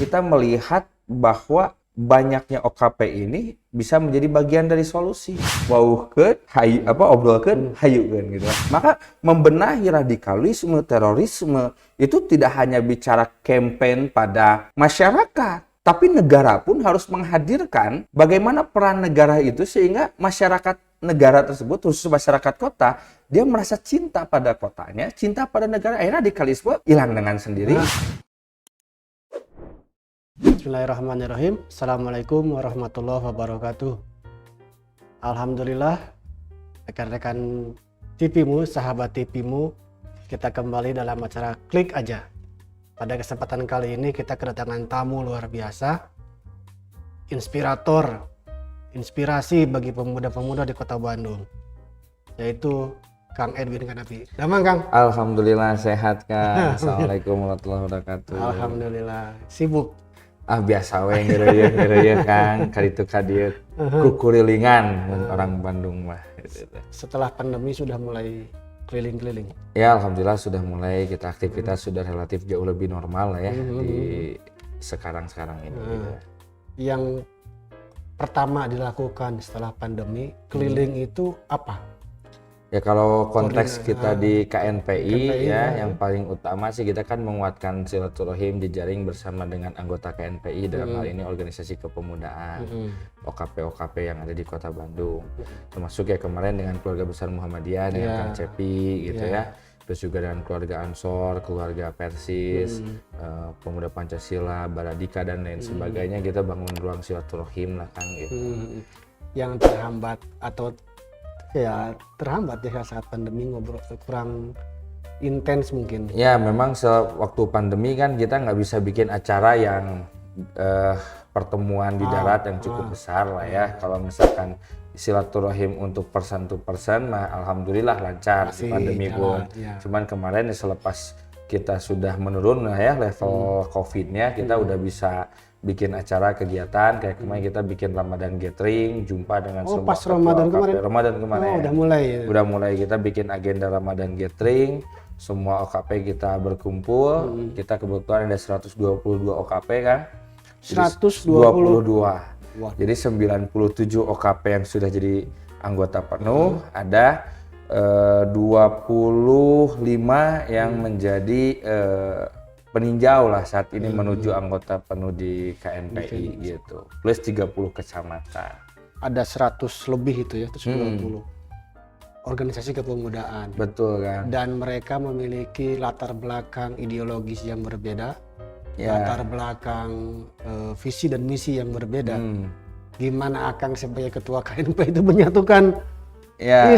kita melihat bahwa banyaknya OKP ini bisa menjadi bagian dari solusi. Wauhkeun, hayu obrolkeun, hayukeun gitu. Maka membenahi radikalisme, terorisme itu tidak hanya bicara campaign pada masyarakat, tapi negara pun harus menghadirkan bagaimana peran negara itu sehingga masyarakat negara tersebut, khusus masyarakat kota, dia merasa cinta pada kotanya, cinta pada negara. Akhirnya radikalisme hilang dengan sendiri. Bismillahirrahmanirrahim. Assalamualaikum warahmatullahi wabarakatuh. Alhamdulillah, rekan-rekan TVmu, sahabat TVmu, kita kembali dalam acara Klik Aja. Pada kesempatan kali ini kita kedatangan tamu luar biasa, inspirator, inspirasi bagi pemuda-pemuda di Kota Bandung, yaitu Kang Edwin Kanapi. Damang Kang? Alhamdulillah sehat Kang. Assalamualaikum warahmatullahi wabarakatuh. Alhamdulillah. Sibuk? Biasa we ngeureuyeun Kang, kaditu kadieu kukurilingan orang Bandung mah. Setelah pandemi sudah mulai keliling-keliling? Ya alhamdulillah sudah mulai, kita aktivitas sudah relatif jauh lebih normal lah ya di sekarang ini. Gitu. Yang pertama dilakukan setelah pandemi, keliling itu apa? Ya kalau konteks kita di KNPI ya, yang paling utama sih kita kan menguatkan silaturahim jejaring bersama dengan anggota KNPI dalam hal ini organisasi kepemudaan, OKP yang ada di Kota Bandung. Termasuk ya kemarin dengan keluarga besar Muhammadiyah dengan Kang Cepi gitu ya. Terus juga dengan keluarga Ansor, keluarga Persis, Pemuda Pancasila, Baradika dan lain sebagainya, kita bangun ruang silaturahim lah Kang gitu. Yang terhambat atau ya terhambat ya saat pandemi, ngobrol kurang intens mungkin. Ya memang waktu pandemi kan kita nggak bisa bikin acara yang pertemuan di darat yang cukup besar lah ya. Kalau misalkan silaturahim untuk person to person mah alhamdulillah lancar di pandemi pun. Cuman kemarin selepas kita sudah menurun lah ya level COVID-nya, kita udah bisa bikin acara kegiatan kayak kemarin kita bikin Ramadan gathering, jumpa dengan semua pas Ramadan kemarin. Udah mulai kita bikin agenda Ramadan gathering, semua OKP kita berkumpul. Kita kebetulan ada 122 OKP kan. 122. Wah. Jadi 97 OKP yang sudah jadi anggota penuh, ada 25 yang menjadi peninjau lah saat ini menuju anggota penuh di KNPI gitu. Plus 30 kecamatan. Ada 100 lebih itu ya, 120 organisasi kepemudaan. Betul kan. Dan mereka memiliki latar belakang ideologis yang berbeda, latar belakang visi dan misi yang berbeda. Gimana Akang sebagai ketua KNPI itu menyatukan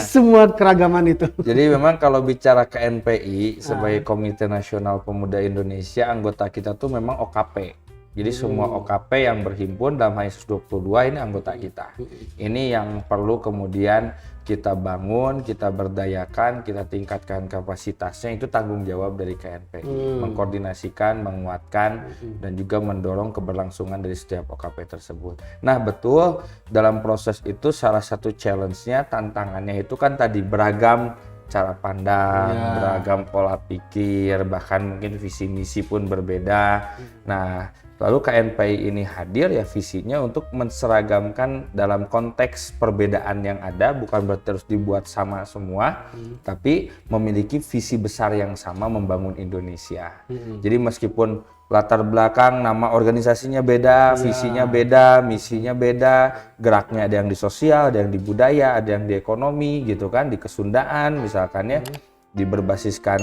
semua keragaman itu? Jadi memang kalau bicara KNPI sebagai Komite Nasional Pemuda Indonesia, anggota kita tuh memang OKP. Jadi semua OKP yang berhimpun dalam hanya 122 ini anggota kita. Ini yang perlu kemudian kita bangun, kita berdayakan, kita tingkatkan kapasitasnya, itu tanggung jawab dari KNPI. Mengkoordinasikan, menguatkan, dan juga mendorong keberlangsungan dari setiap OKP tersebut. Nah betul, dalam proses itu salah satu challenge-nya, tantangannya itu kan tadi beragam cara pandang, beragam pola pikir, bahkan mungkin visi misi pun berbeda. Nah lalu KNPI ini hadir ya visinya untuk menseragamkan dalam konteks perbedaan yang ada, bukan berarti harus dibuat sama semua, tapi memiliki visi besar yang sama membangun Indonesia. Jadi meskipun latar belakang nama organisasinya beda, visinya beda, misinya beda, geraknya ada yang di sosial, ada yang di budaya, ada yang di ekonomi gitu kan, di kesundaan misalkan ya, di berbasiskan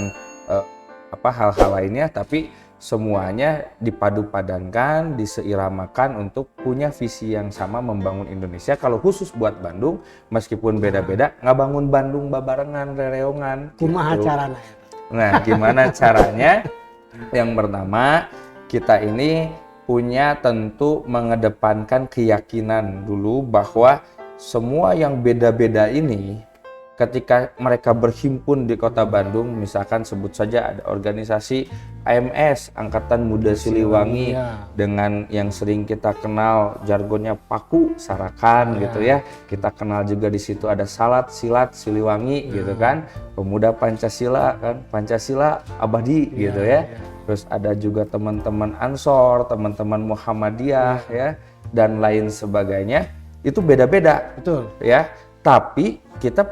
hal-hal lainnya, tapi semuanya dipadu-padankan, diseiramakan untuk punya visi yang sama membangun Indonesia. Kalau khusus buat Bandung, meskipun beda-beda, nggak bangun Bandung babarengan, rereongan. Kumaha caranya? Nah, gimana caranya? Yang pertama, kita ini punya tentu mengedepankan keyakinan dulu bahwa semua yang beda-beda ini, ketika mereka berhimpun di Kota Bandung, misalkan sebut saja ada organisasi AMS, Angkatan Muda Siliwangi, dengan yang sering kita kenal jargonnya Paku Sarakan gitu ya. Kita kenal juga di situ ada Silat Siliwangi gitu kan. Pemuda Pancasila kan, Pancasila abadi gitu ya. terus ada juga teman-teman Ansor, teman-teman Muhammadiyah ya, dan lain sebagainya. Itu beda-beda. Betul. Ya, tapi kita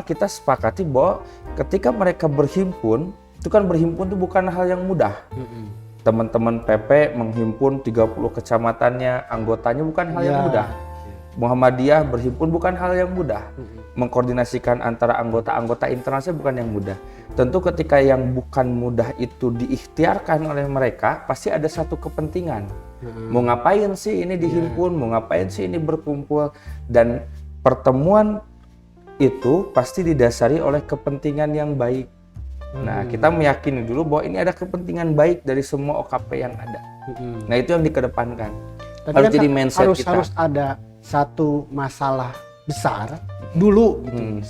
kita sepakati bahwa ketika mereka berhimpun, itu kan berhimpun itu bukan hal yang mudah. Teman-teman PP menghimpun 30 kecamatannya, anggotanya bukan hal yang mudah. Muhammadiyah berhimpun bukan hal yang mudah. Mengkoordinasikan antara anggota-anggota internalnya bukan yang mudah. Tentu ketika yang bukan mudah itu diikhtiarkan oleh mereka, pasti ada satu kepentingan. Mau ngapain sih ini dihimpun, mau ngapain sih ini berkumpul, dan pertemuan itu pasti didasari oleh kepentingan yang baik. Nah, kita meyakini dulu bahwa ini ada kepentingan baik dari semua OKP yang ada. Nah, itu yang dikedepankan. Tapi Harus kan jadi mindset kita. Harus ada satu masalah besar dulu gitu.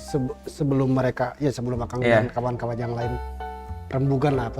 Sebelum mereka, ya sebelum Akang dan kawan-kawan yang lain rembugan lah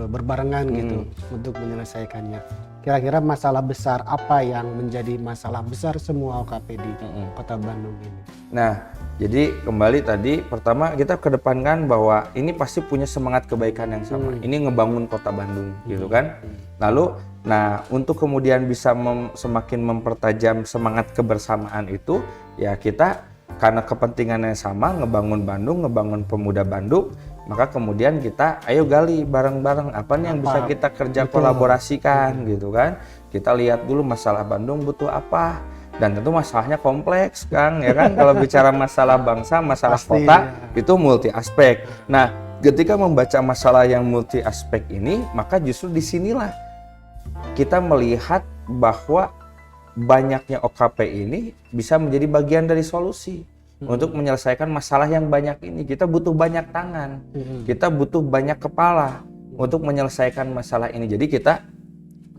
berbarengan gitu untuk menyelesaikannya. Kira-kira masalah besar apa yang menjadi masalah besar semua OKP di Kota Bandung ini? Nah, jadi kembali tadi, pertama kita kedepankan bahwa ini pasti punya semangat kebaikan yang sama. Ini ngebangun Kota Bandung, gitu kan? Lalu, nah untuk kemudian bisa semakin mempertajam semangat kebersamaan itu, ya kita karena kepentingan yang sama, ngebangun Bandung, ngebangun pemuda Bandung, maka kemudian kita ayo gali bareng-bareng apa nih yang bisa kita kerja kolaborasikan gitu kan. Kita lihat dulu masalah Bandung butuh apa, dan tentu masalahnya kompleks Kang ya kan. Kalau bicara masalah bangsa, masalah kota itu multi aspek. Nah, ketika membaca masalah yang multi aspek ini, maka justru disinilah kita melihat bahwa banyaknya OKP ini bisa menjadi bagian dari solusi. Untuk menyelesaikan masalah yang banyak ini, kita butuh banyak tangan, kita butuh banyak kepala untuk menyelesaikan masalah ini. Jadi kita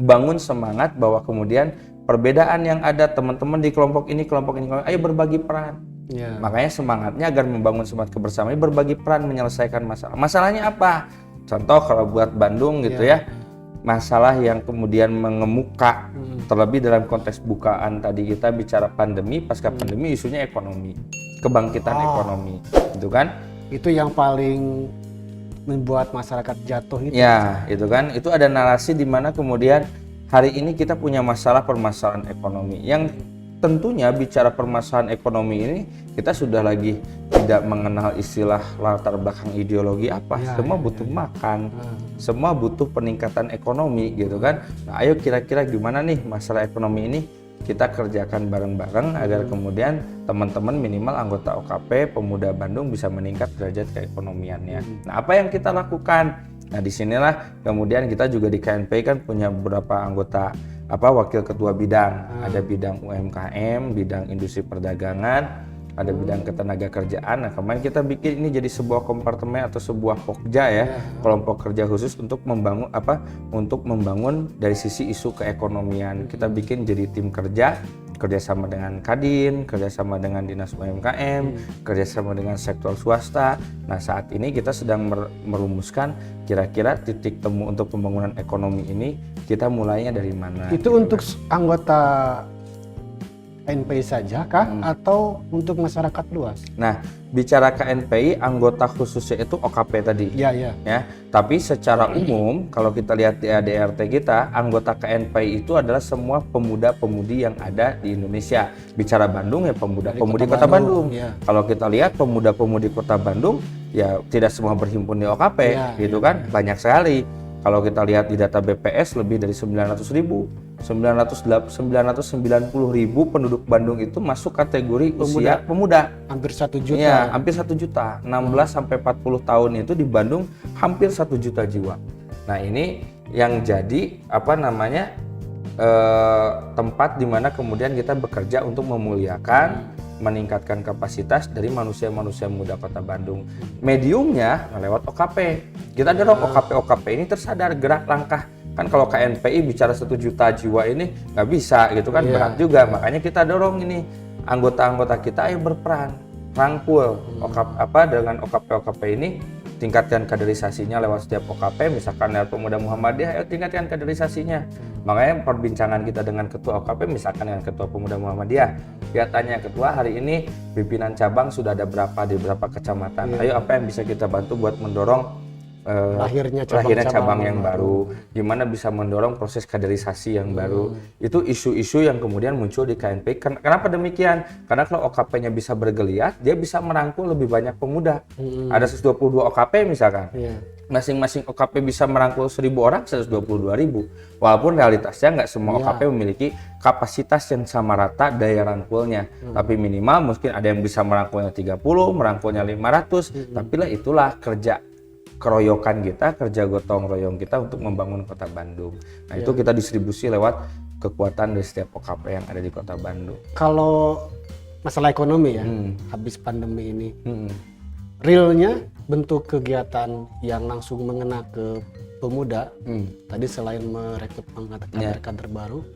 bangun semangat bahwa kemudian perbedaan yang ada teman-teman di kelompok ini, ayo berbagi peran. Makanya semangatnya agar membangun semangat kebersamaan, berbagi peran menyelesaikan masalah. Masalahnya apa? Contoh kalau buat Bandung gitu ya, masalah yang kemudian mengemuka, terlebih dalam konteks bukaan tadi kita bicara pandemi, pasca pandemi isunya ekonomi, kebangkitan ekonomi, gitu kan? Itu yang paling membuat masyarakat jatuh itu. Ya, itu kan, itu ada narasi di mana kemudian hari ini kita punya permasalahan ekonomi yang tentunya bicara permasalahan ekonomi ini kita sudah lagi tidak mengenal istilah latar belakang ideologi apa. Semua butuh makan, semua butuh peningkatan ekonomi gitu kan. Nah, ayo kira-kira gimana nih masalah ekonomi ini kita kerjakan bareng-bareng agar kemudian teman-teman minimal anggota OKP Pemuda Bandung bisa meningkat derajat keekonomiannya. Nah, apa yang kita lakukan? Nah, disinilah kemudian kita juga di KNPI kan punya beberapa anggota wakil ketua bidang, ada bidang UMKM, bidang industri perdagangan, ada bidang ketenaga kerjaan. Nah, kemarin kita bikin ini jadi sebuah kompartemen atau sebuah pokja ya, kelompok kerja khusus untuk membangun dari sisi isu keekonomian. Kita bikin jadi tim kerjasama dengan Kadin, kerjasama dengan Dinas UMKM, kerjasama dengan sektor swasta. Nah, saat ini kita sedang merumuskan kira-kira titik temu untuk pembangunan ekonomi ini, kita mulainya dari mana. Itu untuk anggota KNPI saja kah atau untuk masyarakat luas? Nah, bicara KNPI, anggota khususnya itu OKP tadi. Ya. Tapi secara umum, kalau kita lihat di ADRT kita, anggota KNPI itu adalah semua pemuda-pemudi yang ada di Indonesia. Bicara Bandung ya pemuda-pemudi Kota Bandung. Kalau kita lihat pemuda-pemudi Kota Bandung, ya tidak semua berhimpun di OKP, gitu kan? Banyak sekali. Kalau kita lihat di data BPS lebih dari 990.000 penduduk Bandung itu masuk kategori usia pemuda. Hampir 1 juta. Ya, hampir 1 juta. 16 sampai 40 tahun itu di Bandung hampir 1 juta jiwa. Nah, ini yang jadi tempat di mana kemudian kita bekerja untuk memuliakan, meningkatkan kapasitas dari manusia-manusia muda Kota Bandung. Mediumnya lewat OKP. Kita dorong OKP ini tersadar gerak langkah. Kan kalau KNPI bicara 1 juta jiwa ini nggak bisa gitu kan, berat juga. Makanya kita dorong ini anggota-anggota kita ayo berperan, rangkul dengan OKP ini, tingkatkan kaderisasinya lewat setiap OKP. Misalkan lewat Pemuda Muhammadiyah, ayo tingkatkan kaderisasinya. Makanya perbincangan kita dengan ketua OKP, misalkan dengan ketua Pemuda Muhammadiyah, dia tanya ketua, hari ini pimpinan cabang sudah ada berapa di berapa kecamatan. Ayo apa yang bisa kita bantu buat mendorong lahirnya cabang yang baru, gimana bisa mendorong proses kaderisasi yang baru. Itu isu-isu yang kemudian muncul di KNPI. Kenapa demikian? Karena kalau OKP-nya bisa bergeliat, dia bisa merangkul lebih banyak pemuda. Ada 122 OKP misalkan. Masing-masing OKP bisa merangkul 1.000 orang, 122.000. Walaupun realitasnya nggak semua OKP memiliki kapasitas yang sama rata daya rangkulnya. Tapi minimal mungkin ada yang bisa merangkulnya 30, merangkulnya 500. Tapi itulah kerja keroyokan kita, kerja gotong royong kita untuk membangun Kota Bandung. Nah itu kita distribusi lewat kekuatan dari setiap OKP yang ada di Kota Bandung. Kalau masalah ekonomi ya, habis pandemi ini, realnya bentuk kegiatan yang langsung mengena ke pemuda, tadi selain merekrut kader-kader baru.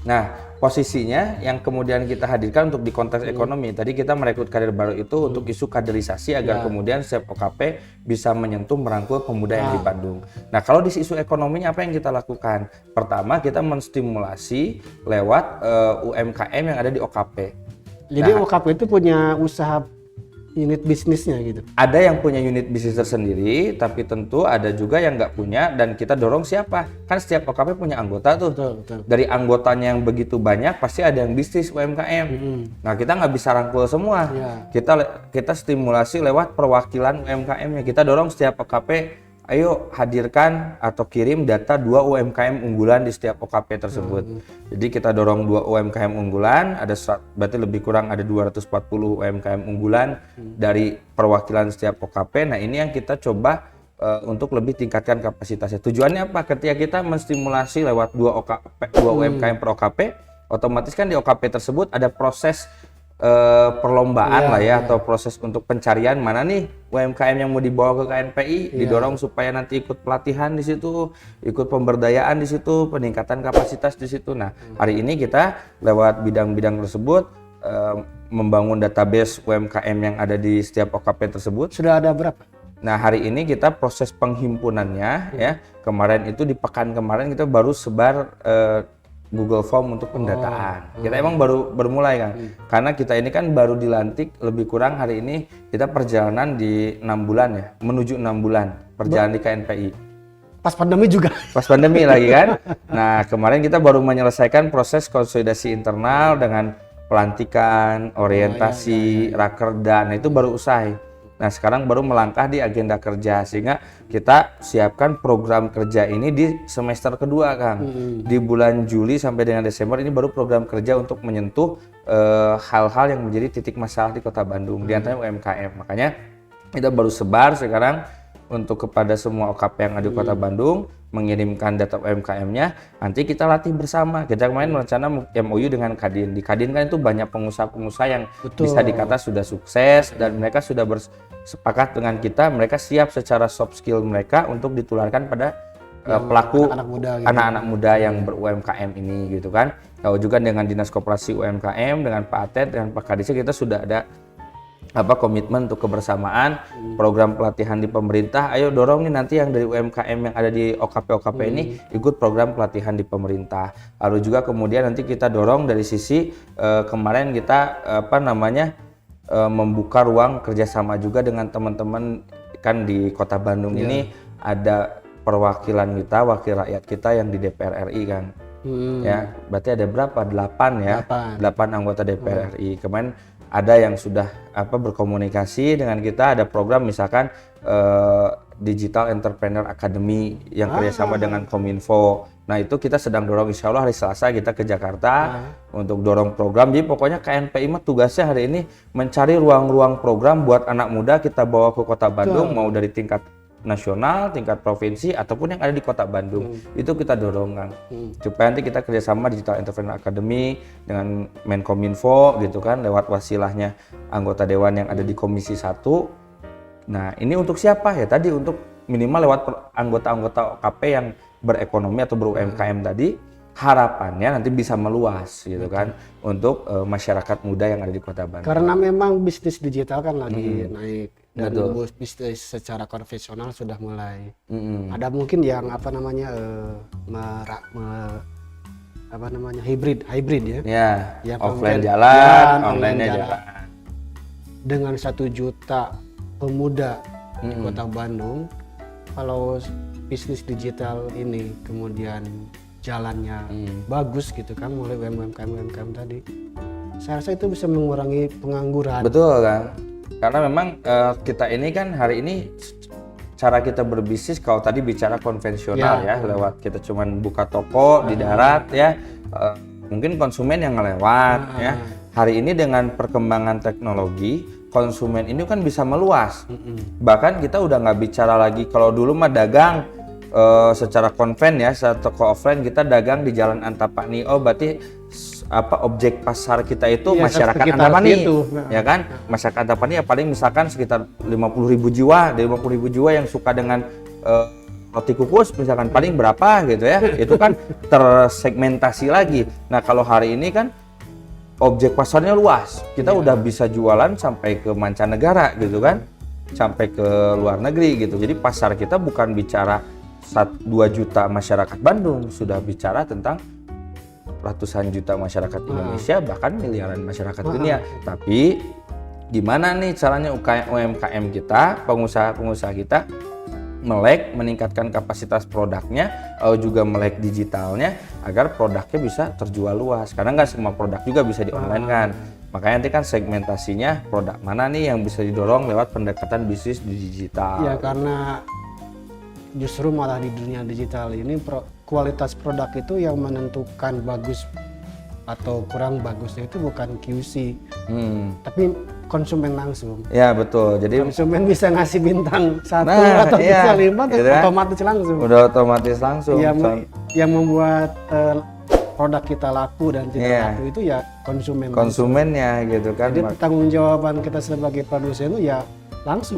Nah, posisinya yang kemudian kita hadirkan untuk di konteks ekonomi, tadi kita merekrut kader baru itu untuk isu kaderisasi agar kemudian setiap OKP bisa menyentuh merangkul pemuda yang di Bandung. Nah, kalau di isu ekonominya apa yang kita lakukan? Pertama, kita menstimulasi lewat UMKM yang ada di OKP. Jadi OKP itu punya usaha unit bisnisnya gitu? Ada yang punya unit bisnis tersendiri, tapi tentu ada juga yang nggak punya, dan kita dorong siapa? Kan setiap OKP punya anggota tuh. Betul. Dari anggotanya yang begitu banyak, pasti ada yang bisnis UMKM. Nah, kita nggak bisa rangkul semua. Kita stimulasi lewat perwakilan UMKM-nya. Kita dorong setiap OKP, ayo hadirkan atau kirim data 2 UMKM unggulan di setiap OKP tersebut. Jadi kita dorong 2 UMKM unggulan, berarti lebih kurang ada 240 UMKM unggulan dari perwakilan setiap OKP. Nah ini yang kita coba untuk lebih tingkatkan kapasitasnya. Tujuannya apa? Ketika kita menstimulasi lewat 2 UMKM per OKP, otomatis kan di OKP tersebut ada proses perlombaan atau proses untuk pencarian mana nih UMKM yang mau dibawa ke KNPI, didorong supaya nanti ikut pelatihan di situ, ikut pemberdayaan di situ, peningkatan kapasitas di situ. Nah, hari ini kita lewat bidang-bidang tersebut membangun database UMKM yang ada di setiap OKP tersebut. Sudah ada berapa? Nah, hari ini kita proses penghimpunannya ya. Kemarin itu di pekan kemarin kita baru sebar Google Form untuk pendataan. Kita emang baru bermulai kan, karena kita ini kan baru dilantik lebih kurang hari ini kita perjalanan di 6 bulan ya, menuju 6 bulan perjalanan di KNPI. Pas pandemi juga. Pas pandemi lagi kan. Nah kemarin kita baru menyelesaikan proses konsolidasi internal dengan pelantikan, orientasi, rakerda. Nah itu baru usai. Nah sekarang baru melangkah di agenda kerja, sehingga kita siapkan program kerja ini di semester kedua Kang. Di bulan Juli sampai dengan Desember ini baru program kerja untuk menyentuh hal-hal yang menjadi titik masalah di Kota Bandung, di antaranya UMKM. Makanya kita baru sebar sekarang untuk kepada semua OKP yang ada di Kota Bandung, mengirimkan data UMKM-nya, nanti kita latih bersama. Kita kemarin merencana MOU dengan Kadin. Di Kadin kan itu banyak pengusaha-pengusaha yang bisa dikata sudah sukses, dan mereka sudah bersepakat dengan kita, mereka siap secara soft skill mereka untuk ditularkan pada pelaku anak-anak muda yang ber-UMKM ini gitu kan. Kalau juga dengan Dinas Koperasi UMKM, dengan Pak Atet, dengan Pak Kadis, kita sudah ada komitmen untuk kebersamaan, program pelatihan di pemerintah. Ayo dorong nih nanti yang dari UMKM yang ada di OKP ini ikut program pelatihan di pemerintah. Lalu juga kemudian nanti kita dorong dari sisi kemarin kita membuka ruang kerjasama juga dengan teman-teman kan di Kota Bandung ini ada perwakilan kita, wakil rakyat kita yang di DPR RI kan. Ya, berarti ada berapa? 8 ya. 8 anggota DPR RI. Kemarin ada yang sudah berkomunikasi dengan kita, ada program misalkan Digital Entrepreneur Academy yang kerjasama dengan Kominfo. Nah itu kita sedang dorong, insya Allah hari Selasa kita ke Jakarta untuk dorong program. Jadi pokoknya KNPI mah tugasnya hari ini mencari ruang-ruang program buat anak muda kita bawa ke Kota Bandung, mau dari tingkat nasional, tingkat provinsi, ataupun yang ada di Kota Bandung. Itu kita dorong kan, supaya nanti kita kerjasama Digital Entrepreneur Academy dengan Menkominfo gitu kan, lewat wasilahnya anggota dewan yang ada di Komisi 1. Nah ini untuk siapa ya? Tadi untuk minimal lewat anggota-anggota OKP yang berekonomi atau ber-UMKM tadi, harapannya nanti bisa meluas gitu kan, untuk masyarakat muda yang ada di Kota Bandung. Karena memang bisnis digital kan lagi naik, dan bisnis secara konvensional sudah mulai. Ada mungkin yang hybrid ya. Ya, offline jalan, online-nya jalan. Dengan 1 juta pemuda di Kota Bandung, kalau bisnis digital ini kemudian jalannya bagus gitu kan, mulai UMKM tadi, saya rasa itu bisa mengurangi pengangguran. Betul kan, karena memang kita ini kan hari ini cara kita berbisnis kalau tadi bicara konvensional ya lewat kita cuman buka toko di darat ya, mungkin konsumen yang ngelewat ya. Hari ini dengan perkembangan teknologi konsumen ini kan bisa meluas, bahkan kita udah nggak bicara lagi kalau dulu mah dagang secara konven ya, secara toko offline kita dagang di Jalan Antapani. Oh berarti objek pasar kita itu masyarakat Antapani ya kan, masyarakat Antapani ya paling misalkan sekitar 50.000 jiwa, dari 50.000 jiwa yang suka dengan roti kukus misalkan paling berapa gitu ya, itu kan tersegmentasi lagi. Nah kalau hari ini kan objek pasarnya luas, kita udah bisa jualan sampai ke mancanegara gitu kan, sampai ke luar negeri gitu. Jadi pasar kita bukan bicara 2 juta masyarakat Bandung, sudah bicara tentang ratusan juta masyarakat Indonesia, bahkan miliaran masyarakat dunia. Tapi gimana nih caranya UMKM kita, pengusaha-pengusaha kita melek, meningkatkan kapasitas produknya, juga melek digitalnya agar produknya bisa terjual luas. Karena nggak semua produk juga bisa di-online kan. Makanya nanti kan segmentasinya produk mana nih yang bisa didorong lewat pendekatan bisnis di digital. Ya karena justru malah di dunia digital ini kualitas produk itu yang menentukan bagus atau kurang bagusnya itu bukan QC, tapi konsumen langsung. Ya betul. Jadi konsumen bisa ngasih bintang 1 atau bisa 5 gitu, otomatis langsung. Udah otomatis langsung. Yang membuat produk kita laku dan tidak laku itu ya konsumennya gitu kan. Jadi pertanggungjawaban kita sebagai produsen itu ya langsung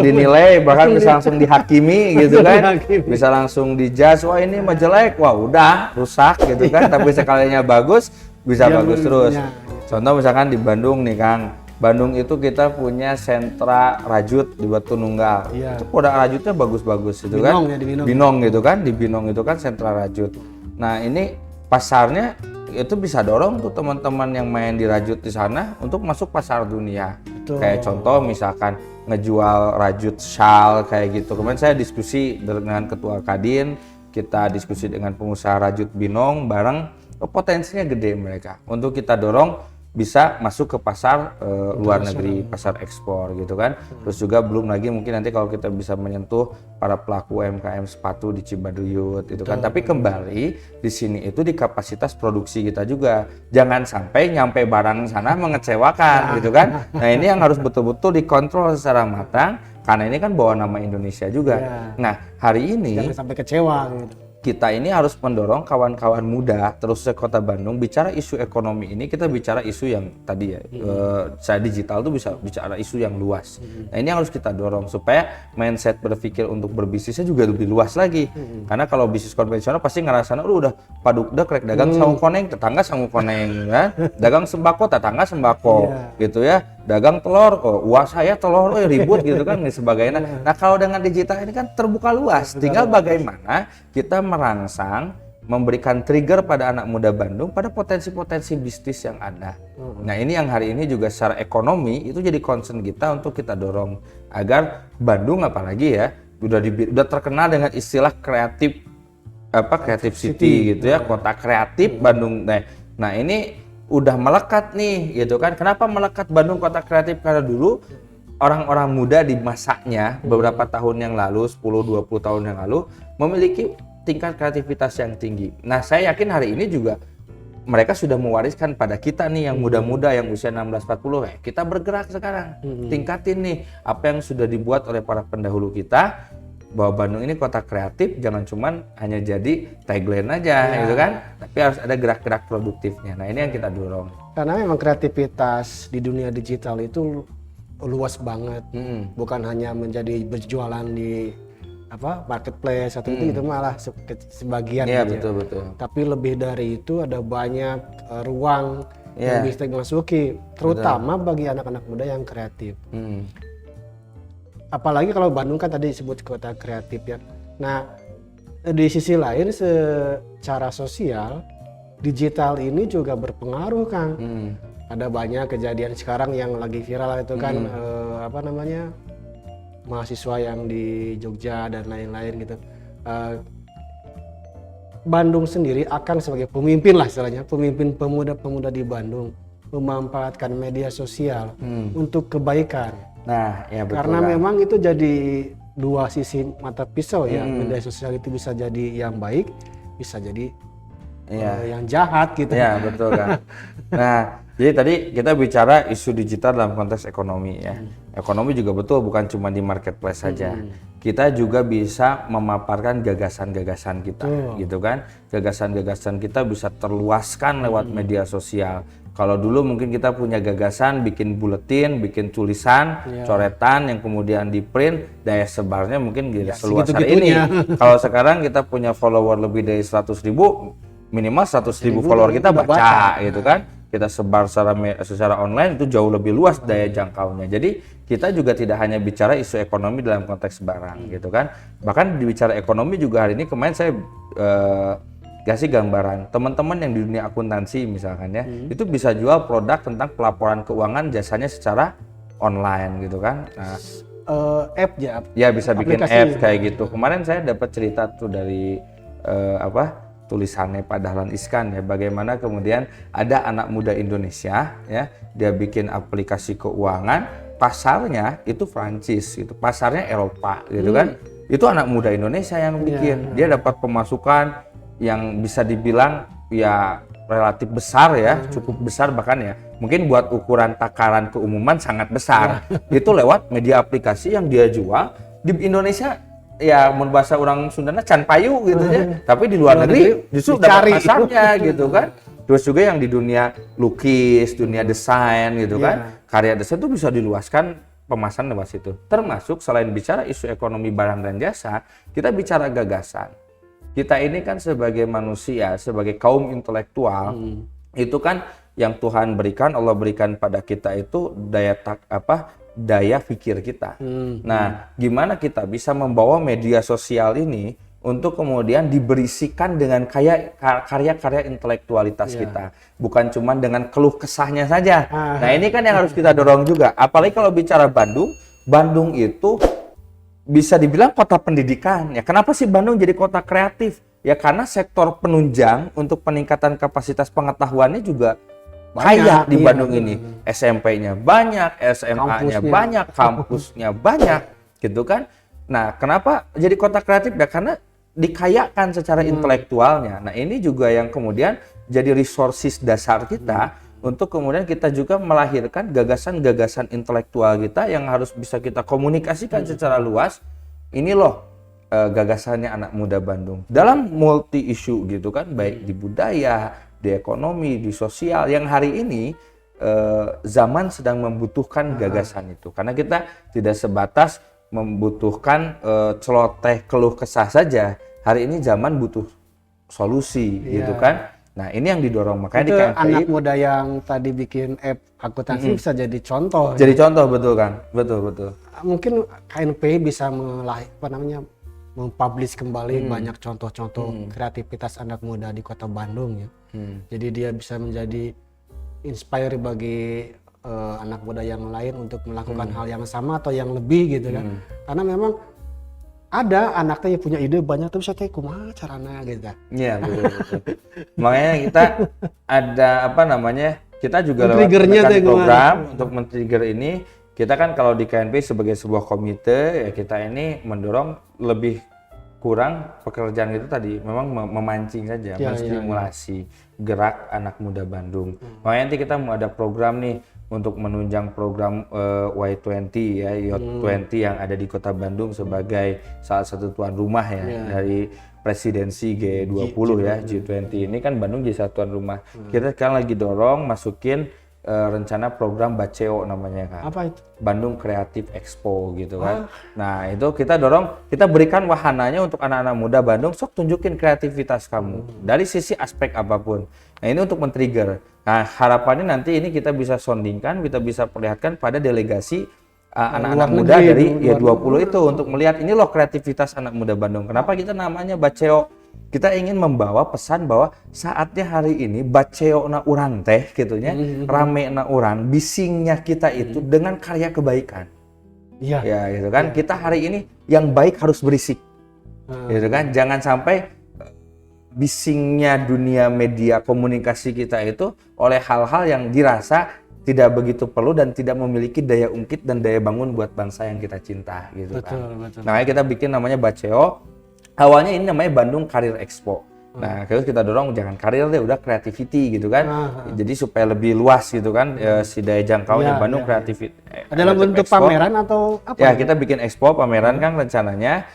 dinilai, bahkan bisa langsung dihakimi gitu kan, bisa langsung dijudge, wah ini mah jelek, wah udah rusak gitu kan. Tapi sekalinya bagus bisa bagus terus. Contoh misalkan di Bandung nih Kang, Bandung itu kita punya sentra rajut di Batu Nunggal. Itu produk rajutnya bagus-bagus gitu kan, Binong gitu kan, di Binong itu kan sentra rajut. Nah ini pasarnya itu bisa dorong tuh teman-teman yang main di rajut di sana untuk masuk pasar dunia. Kayak contoh misalkan ngejual rajut shawl kayak gitu. Kemarin saya diskusi dengan ketua Kadin, kita diskusi dengan pengusaha rajut Binong bareng, potensinya gede mereka untuk kita dorong bisa masuk ke pasar luar negeri, pasar ekspor gitu kan. Terus juga belum lagi mungkin nanti kalau kita bisa menyentuh para pelaku UMKM sepatu di Cibaduyut itu kan. Tapi kembali di sini itu di kapasitas produksi kita juga. Jangan sampai nyampe barang sana mengecewakan gitu kan. Nah ini yang harus betul-betul dikontrol secara matang karena ini kan bawa nama Indonesia juga. Nah hari ini jangan sampai kecewa gitu. Kita ini harus mendorong kawan-kawan muda terusnya Kota Bandung bicara isu ekonomi ini, kita bicara isu yang tadi ya, saya digital tuh bisa bicara isu yang luas. Nah ini yang harus kita dorong supaya mindset berpikir untuk berbisnisnya juga lebih luas lagi. Karena kalau bisnis konvensional pasti ngerasa udah paduk krek dagang sangu koneng, tetangga sangu koneng kan, dagang sembako, tetangga sembako gitu ya. Dagang telur, wah saya telur, ribut gitu kan dan sebagainya. Nah kalau dengan digital ini kan terbuka luas, tinggal bagaimana kita merangsang, memberikan trigger pada anak muda Bandung pada potensi-potensi bisnis yang ada. Nah ini yang hari ini juga secara ekonomi itu jadi concern kita untuk kita dorong agar Bandung apalagi ya udah terkenal dengan istilah kreatif city gitu ya, kota kreatif Bandung. Nah ini udah melekat nih gitu kan. Kenapa melekat Bandung kota kreatif? Karena dulu orang-orang muda di masanya beberapa tahun yang lalu, 10-20 tahun yang lalu memiliki tingkat kreativitas yang tinggi. Nah saya yakin hari ini juga mereka sudah mewariskan pada kita nih yang muda-muda yang usia 16-40, kita bergerak sekarang, tingkatin nih apa yang sudah dibuat oleh para pendahulu kita, bahwa Bandung ini kota kreatif, jangan cuman hanya jadi tagline aja gitu kan, tapi harus ada gerak-gerak produktifnya. Nah ini yang kita dorong. Karena memang kreativitas di dunia digital itu luas banget, bukan hanya menjadi berjualan di marketplace atau itu malah sebagian aja. Betul. Tapi lebih dari itu ada banyak ruang yang bisa dimasuki, terutama bagi anak-anak muda yang kreatif. Apalagi kalau Bandung kan tadi disebut kota kreatif ya. Nah di sisi lain secara sosial digital ini juga berpengaruh Kang. Ada banyak kejadian sekarang yang lagi viral itu kan mahasiswa yang di Jogja dan lain-lain gitu. Bandung sendiri akan sebagai pemimpin lah istilahnya, pemimpin pemuda-pemuda di Bandung memanfaatkan media sosial untuk kebaikan. Nah, ya betul. Karena memang itu jadi dua sisi mata pisau ya. Media sosial itu bisa jadi yang baik, bisa jadi yang jahat gitu. Ya, betul kan. Nah, jadi tadi kita bicara isu digital dalam konteks ekonomi ya. Ekonomi juga betul, bukan cuma di marketplace saja. Kita juga bisa memaparkan gagasan-gagasan kita, gitu kan. Gagasan-gagasan kita bisa terluaskan lewat media sosial. Kalau dulu mungkin kita punya gagasan bikin buletin, bikin tulisan, coretan yang kemudian di print, daya sebarnya mungkin seluas hari ini. Kalau sekarang kita punya follower lebih dari 100.000, minimal 100.000 follower kita baca gitu kan. Kita sebar secara online itu jauh lebih luas daya jangkaunya. Jadi kita juga tidak hanya bicara isu ekonomi dalam konteks barang gitu kan. Bahkan bicara ekonomi juga hari ini kemarin saya kasih gambaran teman-teman yang di dunia akuntansi misalkan ya, itu bisa jual produk tentang pelaporan keuangan jasanya secara online gitu kan. Nah, app ya bisa bikin app kayak gitu. Kemarin saya dapat cerita tuh dari tulisannya Pak Dahlan Iskan ya, bagaimana kemudian ada anak muda Indonesia ya, dia bikin aplikasi keuangan, pasarnya itu Prancis gitu, pasarnya Eropa gitu kan. Itu anak muda Indonesia yang bikin. Dia dapat pemasukan yang bisa dibilang ya relatif besar ya, cukup besar bahkan ya. Mungkin buat ukuran takaran keumuman sangat besar. Itu lewat media aplikasi yang dia jual di Indonesia. Ya, mun bahasa orang Sundana can payu gitu ya. Tapi di luar negeri justru dapat pasarnya gitu kan. Terus juga yang di dunia lukis, dunia desain gitu kan. Karya desain itu bisa diluaskan pemasaran lewat situ. Termasuk selain bicara isu ekonomi barang dan jasa, kita bicara gagasan. Kita ini kan sebagai manusia, sebagai kaum intelektual, itu kan yang Tuhan berikan, Allah berikan pada kita itu daya pikir kita. Nah, gimana kita bisa membawa media sosial ini untuk kemudian diberisikan dengan karya-karya intelektualitas kita, bukan cuma dengan keluh kesahnya saja. Nah, ini kan yang harus kita dorong juga. Apalagi kalau bicara Bandung, Bandung itu bisa dibilang kota pendidikan. Ya, kenapa sih Bandung jadi kota kreatif? Ya karena sektor penunjang untuk peningkatan kapasitas pengetahuannya juga kaya di Bandung ini. SMP-nya banyak, SMA-nya banyak, kampusnya banyak, gitu kan. Nah, kenapa jadi kota kreatif? Ya karena dikayakan secara intelektualnya. Nah, ini juga yang kemudian jadi resources dasar kita untuk kemudian kita juga melahirkan gagasan-gagasan intelektual kita yang harus bisa kita komunikasikan secara luas. Ini loh gagasannya anak muda Bandung. Dalam multi issue gitu kan, baik di budaya, di ekonomi, di sosial, yang hari ini zaman sedang membutuhkan gagasan itu. Karena kita tidak sebatas membutuhkan celoteh keluh kesah saja. Hari ini zaman butuh solusi gitu kan. Nah, ini yang didorong. Makanya itu di KNPI anak muda yang tadi bikin app akuntansi bisa jadi contoh. Jadi contoh, betul kan? Betul. Mungkin KNPI bisa mempublish kembali banyak contoh-contoh kreativitas anak muda di Kota Bandung ya. Jadi dia bisa menjadi inspire bagi anak muda yang lain untuk melakukan hal yang sama atau yang lebih gitu kan. Karena memang ada anaknya yang punya ide banyak tapi saya kayak kumaha carana gitu. Iya, betul. Makanya kita ada kita juga lewat program untuk men-trigger ini. Kita kan kalau di KNPI sebagai sebuah komite ya, kita ini mendorong lebih kurang pekerjaan itu tadi memang memancing saja, menstimulasi gerak anak muda Bandung. Makanya nanti kita mau ada program nih untuk menunjang program Y20 ya, Youth 20 yang ada di Kota Bandung sebagai salah satu tuan rumah ya dari presidensi G20 ya, G20 ini kan Bandung jadi satu tuan rumah. Kita sekarang lagi dorong masukin rencana program Baceo namanya kan. Apa itu? Bandung Creative Expo gitu kan. Nah, itu kita dorong, kita berikan wahananya untuk anak-anak muda Bandung, sok tunjukin kreativitas kamu dari sisi aspek apapun. Nah, ini untuk men-trigger. Nah, harapannya nanti ini kita bisa soundingkan, kita bisa perlihatkan pada delegasi anak-anak muda dari Y20 itu untuk melihat ini loh kreativitas anak muda Bandung. Kenapa kita namanya Baceo? Kita ingin membawa pesan bahwa saatnya hari ini baceo na urang teh gitunya, rame na urang, bisingnya kita itu dengan karya kebaikan. Iya. Ya, gitu kan. Kita hari ini yang baik harus berisik. Gitu kan. Jangan sampai bisingnya dunia media komunikasi kita itu oleh hal-hal yang dirasa tidak begitu perlu dan tidak memiliki daya ungkit dan daya bangun buat bangsa yang kita cinta gitu kan. Betul. Makanya kita bikin namanya Baceo. Awalnya ini namanya Bandung Career Expo. Nah, terus kita dorong jangan karir deh, udah creativity gitu kan. Jadi supaya lebih luas gitu kan si daya jangkaunya Bandung Creativity. Dalam bentuk Expo. pameran atau apa? Ya, kita bikin expo pameran kan rencananya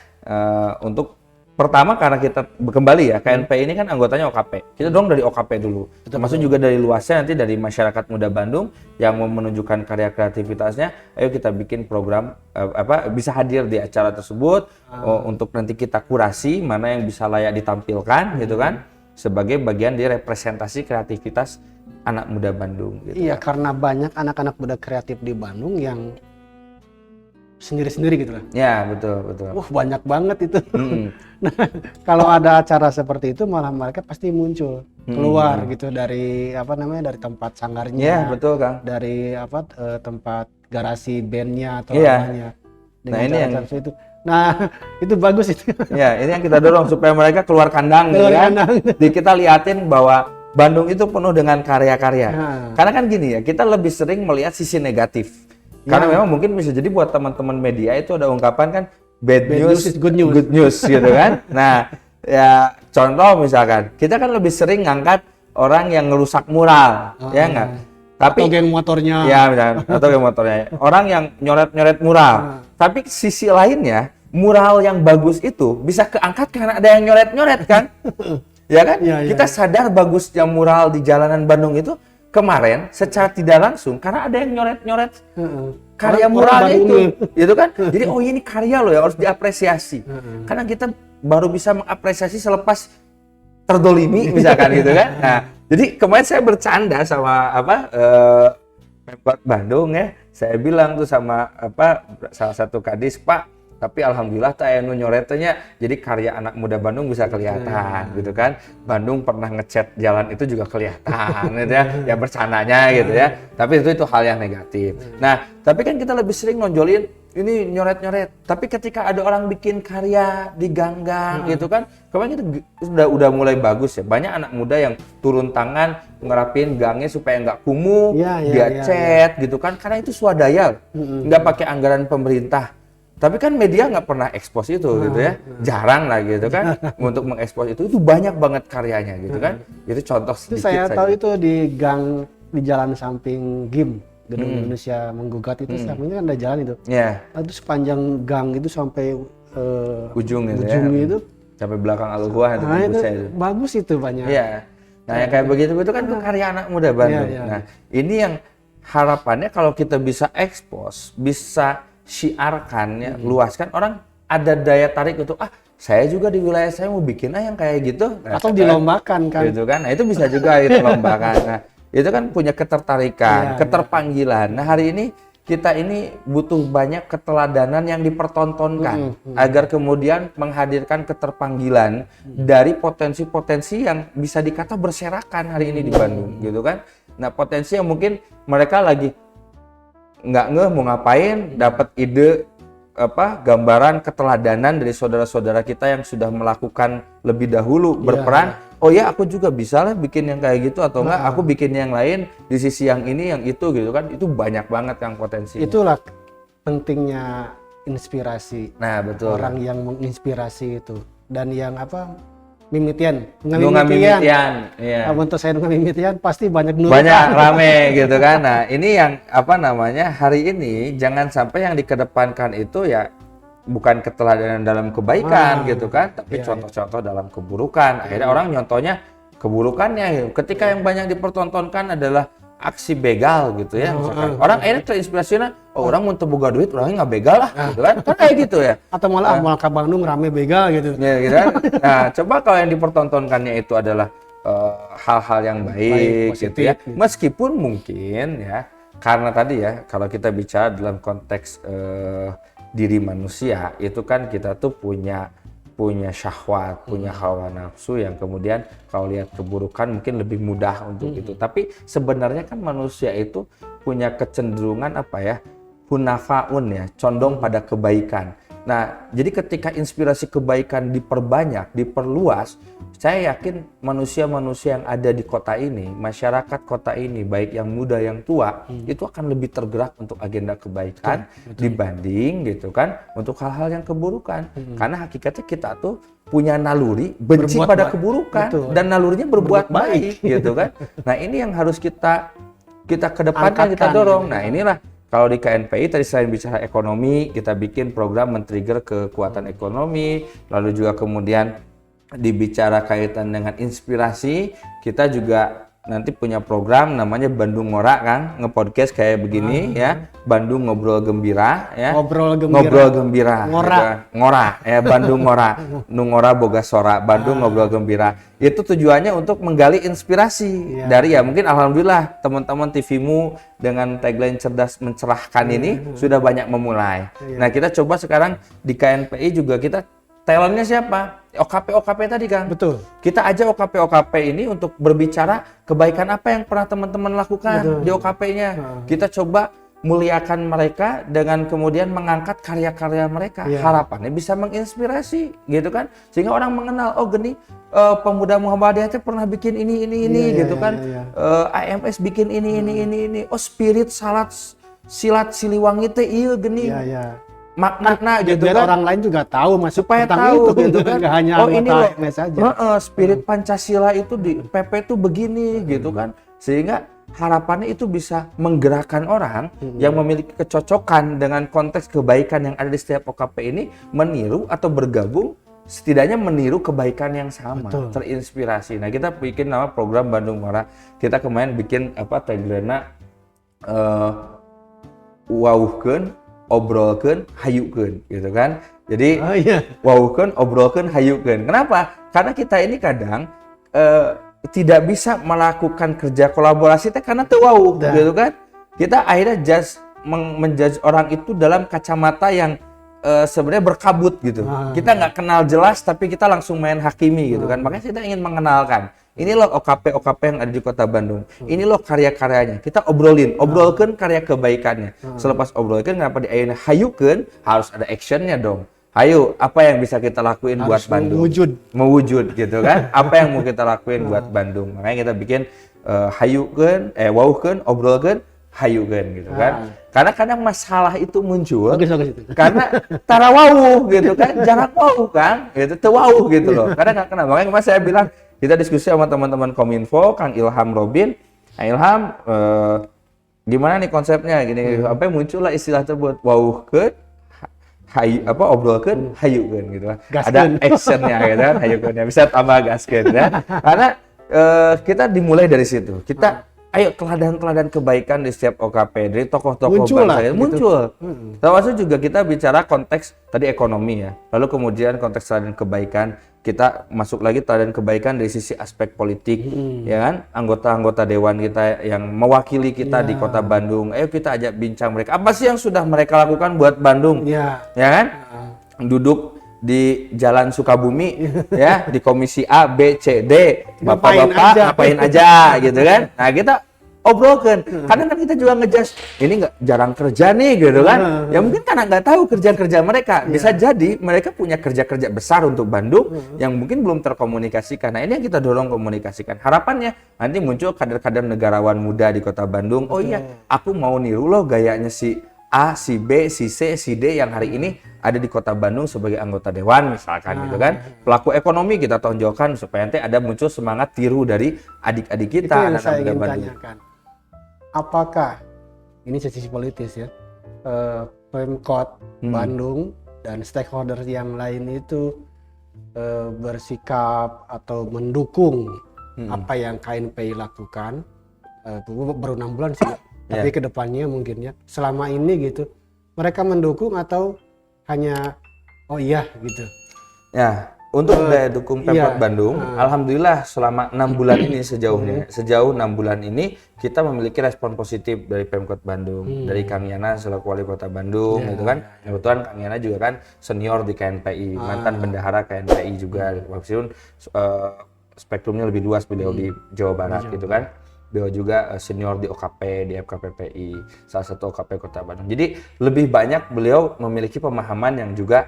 untuk pertama karena kita kembali ya KNP ini kan anggotanya OKP. Kita dorong dari OKP dulu. Termasuk juga dari luasnya nanti dari masyarakat muda Bandung yang mau menunjukkan karya kreativitasnya. Ayo kita bikin program bisa hadir di acara tersebut untuk nanti kita kurasi mana yang bisa layak ditampilkan gitu kan sebagai bagian dari representasi kreativitas anak muda Bandung gitu. Iya, karena banyak anak-anak muda kreatif di Bandung yang sendiri-sendiri gitu lah. Ya, betul. Banyak banget itu. Nah, kalau ada acara seperti itu malah mereka pasti muncul keluar gitu dari dari tempat sanggarnya. Iya, betul, Kang. Dari tempat garasi bandnya atau Iya. apanya. Nah, ini yang itu. Nah, itu bagus itu. Ya, ini yang kita dorong supaya mereka keluar kandang gitu Keluar kan. kandang. Jadi kita liatin bahwa Bandung itu penuh dengan karya-karya. Karena kan gini ya, kita lebih sering melihat sisi negatif. Karena memang mungkin bisa jadi buat teman-teman media itu ada ungkapan kan bad news is good news. good news gitu kan. Nah, ya contoh misalkan kita kan lebih sering ngangkat orang yang ngerusak mural, ya enggak? Tapi atau geng motornya. Ya, misalkan atau geng motornya. Orang yang nyoret-nyoret mural. Tapi sisi lainnya, mural yang bagus itu bisa keangkat karena ada yang nyoret-nyoret kan? Ya kan? Kita sadar bagusnya mural di jalanan Bandung itu kemarin secara tidak langsung karena ada yang nyoret-nyoret karya muralnya itu, gitu kan? Jadi ini karya loh yang harus diapresiasi. Karena kita baru bisa mengapresiasi selepas terdolimi misalkan gitu kan. Nah, jadi kemarin saya bercanda sama Pemkot Bandung ya. Saya bilang tuh sama salah satu kadis, Pak, tapi alhamdulillah anu nyoretnya jadi karya anak muda Bandung bisa kelihatan gitu kan. Bandung pernah ngecat jalan itu juga kelihatan gitu ya bercandanya gitu ya. Tapi itu hal yang negatif. Nah, tapi kan kita lebih sering nonjolin ini nyoret-nyoret. Tapi ketika ada orang bikin karya di gang-gang gitu kan, kemarin kita udah mulai bagus ya. Banyak anak muda yang turun tangan ngerapin gangnya supaya nggak kumuh, dia cat gitu kan. Karena itu swadaya, nggak pakai anggaran pemerintah. Tapi kan media nggak pernah ekspos itu gitu ya, jarang lah gitu kan untuk mengekspos itu banyak banget karyanya gitu kan. Itu contoh sedikit itu saya saja. tahu itu di gang di jalan samping GIM Gedung Indonesia Menggugat itu sampingnya kan ada jalan itu. Iya. Itu sepanjang gang itu sampai Ujung itu itu. Sampai belakang Al-Huah itu itu bagus itu banyak. Iya. Nah, yang kayak begitu itu kan itu karya anak muda Bandung. Nah, ini yang harapannya kalau kita bisa ekspos, bisa syiarkan ya, luaskan, orang ada daya tarik untuk saya juga di wilayah saya mau bikin yang kayak gitu. Nah, atau dilombakan kan. Gitu kan. Nah, itu bisa juga itu lombakan. Nah, itu kan punya ketertarikan, keterpanggilan. Nah, hari ini kita ini butuh banyak keteladanan yang dipertontonkan agar kemudian menghadirkan keterpanggilan dari potensi-potensi yang bisa dikata berserakan hari ini di Bandung gitu kan. Nah, potensi yang mungkin mereka lagi nggak mau ngapain, dapat ide gambaran keteladanan dari saudara-saudara kita yang sudah melakukan lebih dahulu berperan. Oh ya, aku juga bisa lah bikin yang kayak gitu, atau enggak aku bikin yang lain di sisi yang ini yang itu gitu kan. Itu banyak banget yang potensi. Itulah pentingnya inspirasi. Nah, betul. Orang yang menginspirasi itu dan yang mimitian. Iya. Untuk saya mimitian pasti banyak rame gitu kan. Nah, ini yang hari ini jangan sampai yang dikedepankan itu ya bukan keteladanan dalam kebaikan gitu kan, tapi contoh-contoh dalam keburukan. Akhirnya orang nyontohnya keburukannya. Ketika yang banyak dipertontonkan adalah aksi begal gitu ya, misalkan. Orang akhirnya terinspirasinya, orang mau boga duit, orangnya nggak begal lah, gitu kan. Kan kayak gitu ya. Atau malah ke Bandung rame begal gitu. Ya, gitu kan. Nah, coba kalau yang dipertontonkannya itu adalah hal-hal yang baik gitu ya. Meskipun mungkin ya, karena tadi ya, kalau kita bicara dalam konteks diri manusia, itu kan kita tuh punya syahwat, punya hawa nafsu yang kemudian kalau lihat keburukan mungkin lebih mudah untuk itu. Tapi sebenarnya kan manusia itu punya kecenderungan hunafaun ya, condong pada kebaikan. Nah, jadi ketika inspirasi kebaikan diperbanyak, diperluas, saya yakin manusia-manusia yang ada di kota ini, masyarakat kota ini, baik yang muda yang tua, itu akan lebih tergerak untuk agenda kebaikan dibanding gitu kan untuk hal-hal yang keburukan. Karena hakikatnya kita tuh punya naluri benci pada keburukan dan nalurinya berbuat baik gitu kan. Nah, ini yang harus kita kedepankan, kita dorong. Nah, inilah kalau di KNPI tadi selain bicara ekonomi, kita bikin program men-trigger kekuatan ekonomi, lalu juga kemudian dibicara kaitan dengan inspirasi, kita juga nanti punya program namanya Bandung Ngora, Kang, nge-podcast kayak begini ya, Bandung Ngobrol Gembira ya. Ngobrol Gembira. Ngora. Gitu. Ngora ya, Bandung Ngora. Nungora Boga Sora, Bandung Ngobrol Gembira. Itu tujuannya untuk menggali inspirasi dari ya mungkin alhamdulillah teman-teman TVmu dengan tagline cerdas mencerahkan ini sudah banyak memulai. Nah, kita coba sekarang di KNPI juga kita talentnya siapa? OKP tadi, Kang. Betul. Kita ajak OKP ini untuk berbicara kebaikan apa yang pernah teman-teman lakukan di OKP-nya. Kita coba muliakan mereka dengan kemudian mengangkat karya-karya mereka. Harapannya bisa menginspirasi, gitu kan? Sehingga orang mengenal, oh gini, pemuda Muhammadiyah pernah bikin ini, gitu kan? AMS bikin ini. Oh, spirit silat Siliwangi teh iya gini. Makna gitu biar kan, orang lain juga tahu supaya tentang tahu itu gitu kan. Nggak hanya oh ini loh saja. Spirit Pancasila itu di PP itu begini gitu kan, sehingga harapannya itu bisa menggerakkan orang yang memiliki kecocokan dengan konteks kebaikan yang ada di setiap OKP ini meniru atau bergabung, setidaknya meniru kebaikan yang sama. Terinspirasi. Nah, kita bikin nama program Bandung Ngora. Kita kemarin bikin tagline-nya wauhkeun, obrolkeun, hayukeun gitu kan. Jadi wauhkeun, obrolkeun, hayukeun. Kenapa? Karena kita ini kadang tidak bisa melakukan kerja kolaborasi karena teu wauh gitu kan. Kita akhirnya menjudge orang itu dalam kacamata yang sebenarnya berkabut gitu. Kita nggak kenal jelas tapi kita langsung main hakimi gitu kan. Makanya kita ingin mengenalkan. Ini loh OKP yang ada di Kota Bandung. Ini loh karya-karyanya. Kita obrolkan karya kebaikannya. Selepas obrolkan, kenapa diayeuna hayukeun, harus ada actionnya dong. Hayu, apa yang bisa kita lakuin buat Bandung? Mewujud gitu kan. Apa yang mau kita lakuin buat Bandung? Makanya kita bikin wauhkeun, obrolkeun, hayukeun gitu kan. Karena kadang masalah itu muncul karena tara wauh gitu kan, jarang wauh kan, gitu, teu wauh gitu loh. Kadang nggak kenal. Makanya kemarin saya bilang, kita diskusi sama teman-teman Kominfo, Kang Ilham Robin. Kang Ilham, gimana nih konsepnya? Gini, apa muncullah istilah tersebut, wauhkeun, obrolkeun, hayukeun gitu kan. Ada actionnya gitu kan, hayukeun ya, bisa tambah gaskeun ya. Karena kita dimulai dari situ. Kita ayo teladan-teladan kebaikan di setiap OKP dari tokoh-tokoh bangsa muncul. Termasuk juga kita bicara konteks tadi ekonomi ya. Lalu kemudian konteks teladan kebaikan, kita masuk lagi teladan kebaikan dari sisi aspek politik, ya kan? Anggota-anggota dewan kita yang mewakili kita di Kota Bandung. Ayo kita ajak bincang mereka. Apa sih yang sudah mereka lakukan buat Bandung? Ya kan? Duduk di Jalan Sukabumi ya, di komisi A, B, C, D, bapak-bapak ngapain aja gitu kan. Nah, kita obrolkan. Kadang kan kita juga ngejudge, ini nggak jarang kerja nih gitu kan. Ya mungkin karena nggak tahu kerja-kerja mereka. Bisa jadi mereka punya kerja-kerja besar untuk Bandung yang mungkin belum terkomunikasikan. Nah, ini yang kita dorong komunikasikan. Harapannya nanti muncul kader-kader negarawan muda di Kota Bandung. Oh iya, aku mau niru loh gayanya si A, si B, si C, si D yang hari ini ada di Kota Bandung sebagai anggota dewan misalkan gitu kan. Pelaku ekonomi kita tonjolkan supaya nanti ada muncul semangat tiru dari adik-adik kita. Itu yang saya ingin tanyakan. Apakah ini sisi politis ya, Pemkot Bandung dan stakeholder yang lain itu bersikap atau mendukung apa yang KNPI lakukan? Baru 6 bulan sih, tapi kedepannya mungkin ya selama ini gitu mereka mendukung atau hanya oh iya gitu ya. Untuk daya dukung Pemkot Bandung, alhamdulillah selama 6 bulan ini sejauh 6 bulan ini kita memiliki respon positif dari Pemkot Bandung, dari Kang Yana selaku Wali Kota Bandung, gitu kan. Kebetulan Kang Yana juga kan senior di KNPI, mantan bendahara KNPI juga, meskipun spektrumnya lebih luas beliau di Jawa Barat, gitu kan. beliau juga senior di OKP, di FKPPI, salah satu OKP Kota Bandung. Jadi lebih banyak beliau memiliki pemahaman yang juga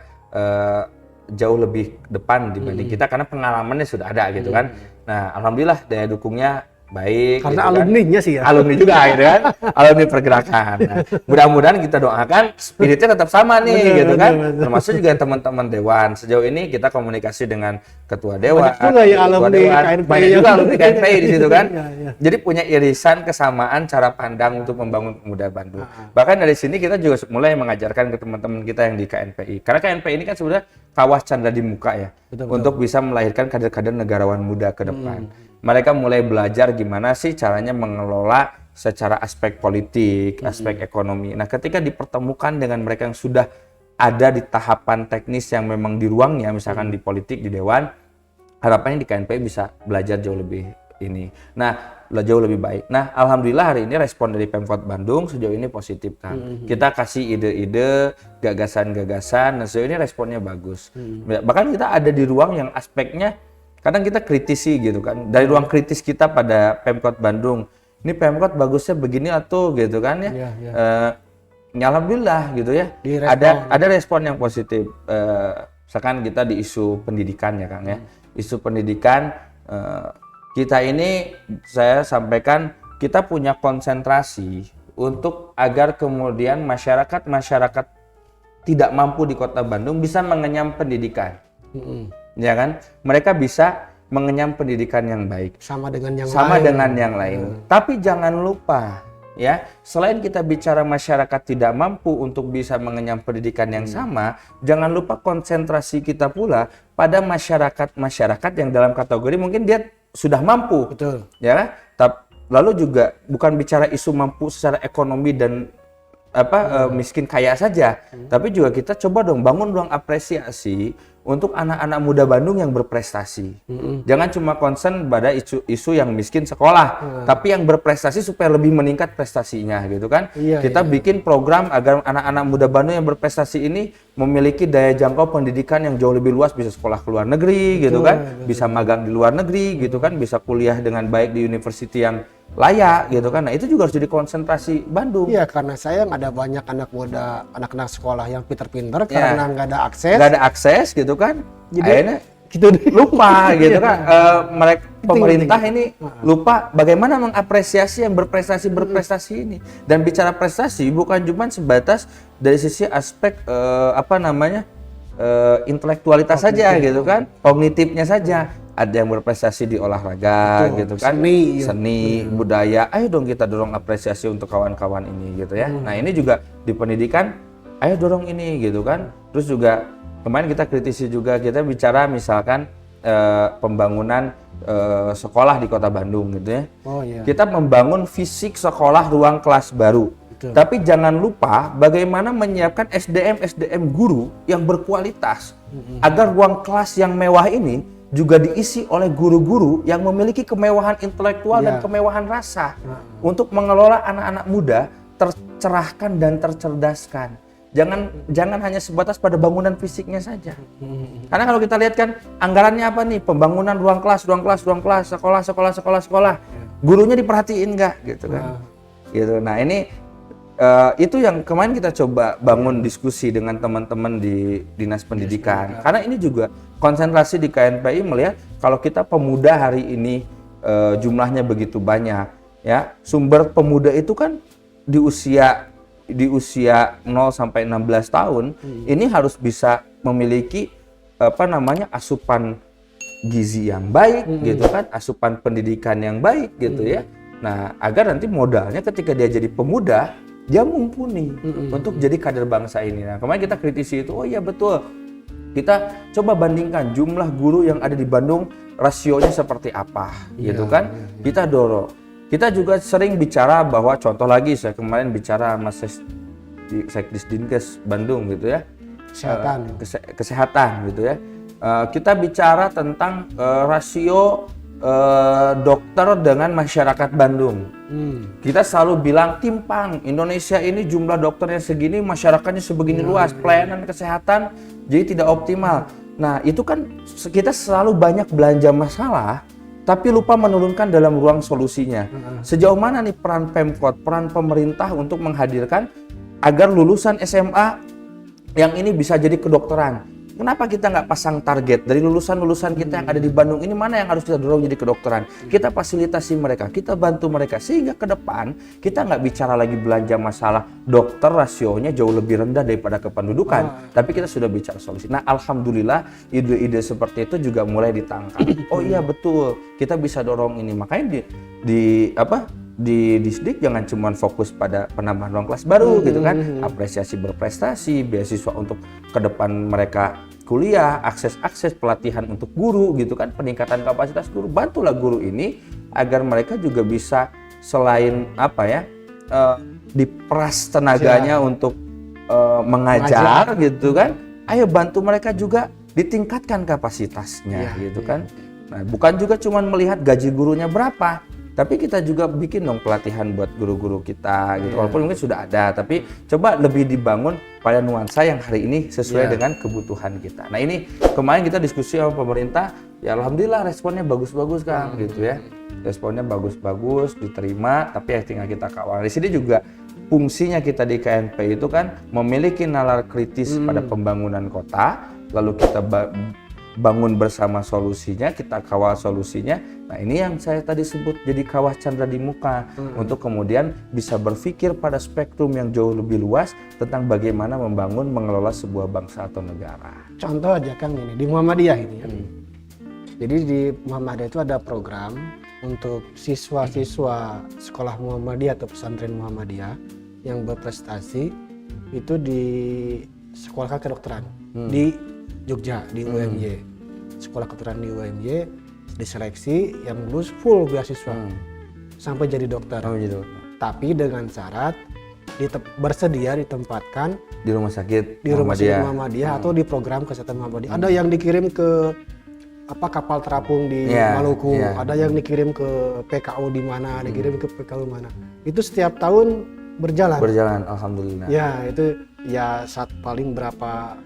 jauh lebih depan dibanding kita karena pengalamannya sudah ada gitu kan. Nah, alhamdulillah daya dukungnya baik. Karena gitu alumninya sih ya. Alumni juga gitu kan. Alumni pergerakan. Nah, mudah-mudahan kita doakan spiritnya tetap sama nih gitu kan. Betul. Termasuk juga teman-teman dewan. Sejauh ini kita komunikasi dengan ketua dewan. Banyak juga ya alumni KNPI. Banyak juga alumni KNPI di situ kan. Ya. Jadi punya irisan kesamaan cara pandang untuk membangun pemuda Bandung. Bahkan dari sini kita juga mulai mengajarkan ke teman-teman kita yang di KNPI. Karena KNPI ini kan sebenarnya kawah canda di muka ya. Betul. Untuk bisa melahirkan kader-kader negarawan muda ke depan. Mereka mulai belajar gimana sih caranya mengelola secara aspek politik, aspek ekonomi. Nah, ketika dipertemukan dengan mereka yang sudah ada di tahapan teknis yang memang di ruangnya, misalkan di politik, di dewan, harapannya di KNPI bisa belajar jauh lebih ini. Nah, jauh lebih baik. Nah, alhamdulillah hari ini respon dari Pemkot Bandung sejauh ini positif kan. Kita kasih ide-ide, gagasan-gagasan, nah sejauh ini responnya bagus. Bahkan kita ada di ruang yang aspeknya kadang kita kritisi gitu kan, dari ruang kritis kita pada Pemkot Bandung, ini Pemkot bagusnya begini atau gitu kan ya, alhamdulillah gitu ya, ada respon yang positif. Misalkan kita di isu pendidikan ya Kang ya, isu pendidikan kita ini saya sampaikan kita punya konsentrasi untuk agar kemudian masyarakat tidak mampu di Kota Bandung bisa mengenyam pendidikan. Ya kan, mereka bisa mengenyam pendidikan yang baik sama dengan yang lain. Tapi jangan lupa ya, selain kita bicara masyarakat tidak mampu untuk bisa mengenyam pendidikan yang sama, jangan lupa konsentrasi kita pula pada masyarakat yang dalam kategori mungkin dia sudah mampu. Betul. Ya, lalu juga bukan bicara isu mampu secara ekonomi dan miskin kaya saja, tapi juga kita coba dong bangun ruang apresiasi untuk anak-anak muda Bandung yang berprestasi. Jangan cuma concern pada isu yang miskin sekolah, tapi yang berprestasi supaya lebih meningkat prestasinya gitu kan. Kita bikin program agar anak-anak muda Bandung yang berprestasi ini memiliki daya jangkau pendidikan yang jauh lebih luas, bisa sekolah ke luar negeri gitu kan, bisa magang di luar negeri gitu kan, bisa kuliah dengan baik di university yang layak gitu kan. Nah, itu juga harus jadi konsentrasi Bandung. Iya, karena saya ada banyak anak muda, anak-anak sekolah yang pinter-pinter karena nggak ada akses. Nggak ada akses gitu kan. Jadi akhirnya gitu lupa gitu kan. Pemerintah ini lupa bagaimana mengapresiasi yang berprestasi ini. Dan bicara prestasi bukan cuma sebatas dari sisi aspek intelektualitas saja gitu kan, kognitifnya saja. Ada yang berprestasi di olahraga gitu kan, seni, budaya. Ayo dong kita dorong apresiasi untuk kawan-kawan ini gitu ya. Nah, ini juga di pendidikan, ayo dorong ini gitu kan. Terus juga kemarin kita kritisi juga, kita bicara misalkan pembangunan sekolah di Kota Bandung gitu ya. Kita membangun fisik sekolah ruang kelas baru. Tapi jangan lupa bagaimana menyiapkan SDM guru yang berkualitas agar ruang kelas yang mewah ini juga diisi oleh guru-guru yang memiliki kemewahan intelektual dan kemewahan rasa untuk mengelola anak-anak muda tercerahkan dan tercerdaskan. Jangan hanya sebatas pada bangunan fisiknya saja. Karena kalau kita lihat kan anggarannya apa nih? Pembangunan ruang kelas, sekolah. Gurunya diperhatiin nggak gitu kan? Gitu. Nah, ini itu yang kemarin kita coba bangun diskusi dengan teman-teman di Dinas Pendidikan. Karena ini juga konsentrasi di KNPI melihat kalau kita pemuda hari ini jumlahnya begitu banyak, ya sumber pemuda itu kan di usia 0 sampai 16 tahun ini harus bisa memiliki asupan gizi yang baik gitu kan, asupan pendidikan yang baik gitu ya. Nah, agar nanti modalnya ketika dia jadi pemuda dia mumpuni untuk jadi kader bangsa ini. Nah, kemarin kita kritisi itu, oh iya betul. Kita coba bandingkan jumlah guru yang ada di Bandung, rasionya seperti apa, gitu kan? Kita dorong. Kita juga sering bicara bahwa, contoh lagi, saya kemarin bicara sama Sekdis Dinkes Bandung gitu ya, kesehatan gitu ya. Kita bicara tentang rasio dokter dengan masyarakat Bandung. Kita selalu bilang timpang, Indonesia ini jumlah dokternya segini, masyarakatnya sebegini luas, pelayanan kesehatan jadi tidak optimal. Nah, itu kan kita selalu banyak belanja masalah tapi lupa menurunkan dalam ruang solusinya. Sejauh mana nih peran Pemkot, peran pemerintah untuk menghadirkan agar lulusan SMA yang ini bisa jadi kedokteran? Kenapa kita nggak pasang target dari lulusan-lulusan kita yang ada di Bandung ini, mana yang harus kita dorong jadi kedokteran? Kita fasilitasi mereka, kita bantu mereka, sehingga ke depan kita nggak bicara lagi belanja masalah dokter, rasionya jauh lebih rendah daripada kependudukan, tapi kita sudah bicara solusi. Nah, alhamdulillah ide-ide seperti itu juga mulai ditangkap. Oh iya betul, kita bisa dorong ini. Makanya di Disdik jangan cuma fokus pada penambahan ruang kelas baru gitu kan, apresiasi berprestasi, beasiswa untuk ke depan mereka kuliah, akses pelatihan untuk guru gitu kan, peningkatan kapasitas guru. Bantulah guru ini agar mereka juga bisa selain diperas tenaganya untuk mengajar gitu kan, ayo bantu mereka juga ditingkatkan kapasitasnya gitu kan. Nah, bukan juga cuma melihat gaji gurunya berapa, tapi kita juga bikin dong pelatihan buat guru-guru kita gitu. Walaupun mungkin sudah ada, tapi coba lebih dibangun pada nuansa yang hari ini sesuai dengan kebutuhan kita. Nah, ini kemarin kita diskusi sama pemerintah, ya alhamdulillah responnya bagus-bagus Kang gitu ya. Responnya bagus-bagus, diterima, tapi ya tinggal kita kawal. Di sini juga fungsinya kita di KNP itu kan memiliki nalar kritis pada pembangunan kota, lalu kita bangun bersama solusinya, kita kawal solusinya. Nah, ini yang saya tadi sebut jadi kawah candra di muka, untuk kemudian bisa berpikir pada spektrum yang jauh lebih luas tentang bagaimana membangun, mengelola sebuah bangsa atau negara. Contoh aja Kang ini di Muhammadiyah ini ya. Jadi di Muhammadiyah itu ada program untuk siswa-siswa sekolah Muhammadiyah atau pesantren Muhammadiyah yang berprestasi itu di sekolah kedokteran di Jogja, di UMY. Sekolah kedokteran di UMY diseleksi, yang lulus full beasiswa sampai jadi dokter. Tapi dengan syarat bersedia ditempatkan di rumah sakit Muhammadiyah atau di program kesehatan Muhammadiyah. Ada yang dikirim ke kapal terapung di Maluku, ada yang dikirim ke PKU di mana, dikirim ke PKU mana. Itu setiap tahun berjalan, alhamdulillah. Ya, itu ya paling berapa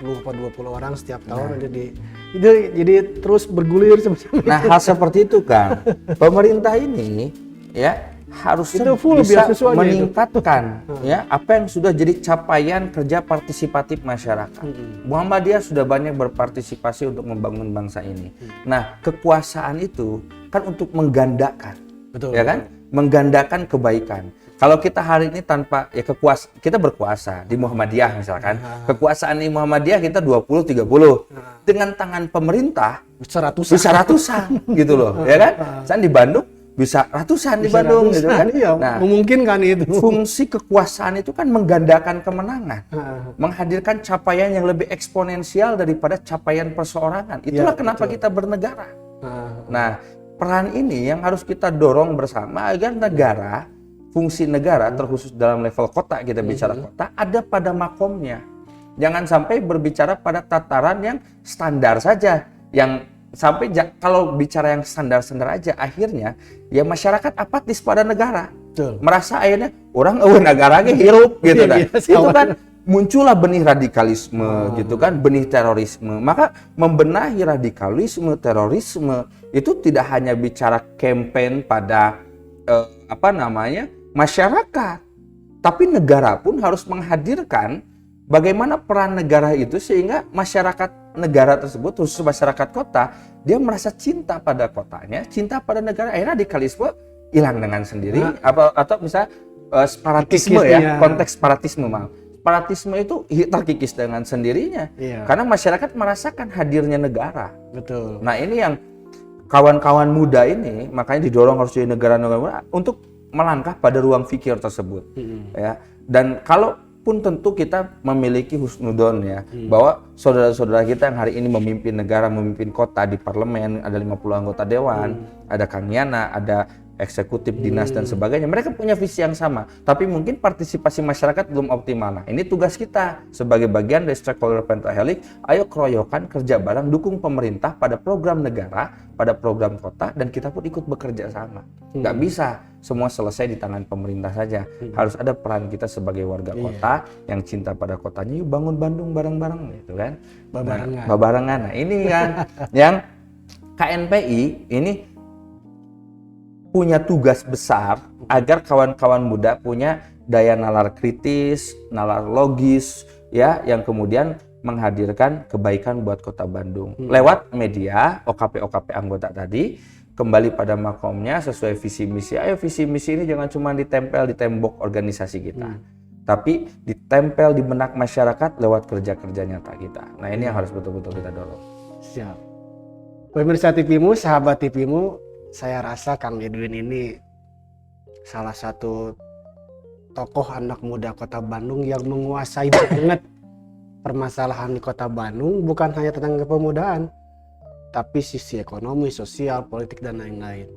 10 atau 20 orang setiap tahun jadi terus bergulir seperti Nah, hal seperti itu Kang. Pemerintah ini ya harusnya bisa meningkatkan ya apa yang sudah jadi capaian kerja partisipatif masyarakat. Muhammadiyah sudah banyak berpartisipasi untuk membangun bangsa ini. Nah, kekuasaan itu kan untuk menggandakan. Ya kan? Menggandakan kebaikan. Kalau kita hari ini tanpa kita berkuasa di Muhammadiyah misalkan, kekuasaan di Muhammadiyah kita 20-30. Dengan tangan pemerintah bisa ratusan gitu loh, ya kan? Misalnya di Bandung bisa ratusan di Bandung gitu kan. Iya, nah, memungkinkan itu. Fungsi kekuasaan itu kan menggandakan kemenangan, menghadirkan capaian yang lebih eksponensial daripada capaian perseorangan. Itulah kenapa kita bernegara. Nah, peran ini yang harus kita dorong bersama agar negara, fungsi negara terkhusus dalam level kota, kita bicara kota, ada pada makomnya. Jangan sampai berbicara pada tataran yang standar saja, yang sampai kalau bicara yang standar-standar aja, akhirnya ya masyarakat apatis pada negara. Merasa akhirnya orang negara hirup gitu kan. Itu kan muncullah benih radikalisme gitu kan, benih terorisme. Maka membenahi radikalisme, terorisme itu tidak hanya bicara campaign pada masyarakat, tapi negara pun harus menghadirkan bagaimana peran negara itu sehingga masyarakat negara tersebut, khusus masyarakat kota, dia merasa cinta pada kotanya, cinta pada negara. Akhirnya radikalisme hilang dengan sendiri, atau misalnya separatisme konteks separatisme separatisme itu terkikis dengan sendirinya, karena masyarakat merasakan hadirnya negara. Betul. Nah, ini yang kawan-kawan muda ini makanya didorong harus jadi negara-negara untuk melangkah pada ruang fikir tersebut, ya. Dan kalaupun tentu kita memiliki husnudon ya, bahwa saudara-saudara kita yang hari ini memimpin negara, memimpin kota di parlemen, ada 50 anggota dewan, ada Kang Yana, ada eksekutif, dinas dan sebagainya. Mereka punya visi yang sama, tapi mungkin partisipasi masyarakat belum optimal. Nah, ini tugas kita sebagai bagian dari stakeholder pentahelix. Ayo keroyokan, kerja bareng, dukung pemerintah pada program negara, pada program kota, dan kita pun ikut bekerja sama. Nggak bisa semua selesai di tangan pemerintah saja. Harus ada peran kita sebagai warga kota yang cinta pada kotanya. Yuk bangun Bandung bareng-bareng gitu kan. Babarengan. Nah, ini kan yang KNPI ini punya tugas besar agar kawan-kawan muda punya daya nalar kritis, nalar logis, ya, yang kemudian menghadirkan kebaikan buat Kota Bandung. Lewat media, OKP-OKP anggota tadi, kembali pada makomnya sesuai visi misi. Ayo visi misi ini jangan cuma ditempel di tembok organisasi kita, tapi ditempel di benak masyarakat lewat kerja-kerja nyata kita. Nah ini yang harus betul-betul kita dorong. Siap. Pemirsa TVmu, sahabat TVmu, saya rasa Kang Edwin ini salah satu tokoh anak muda Kota Bandung yang menguasai banget permasalahan di Kota Bandung, bukan hanya tentang kepemudaan, tapi sisi ekonomi, sosial, politik, dan lain-lain.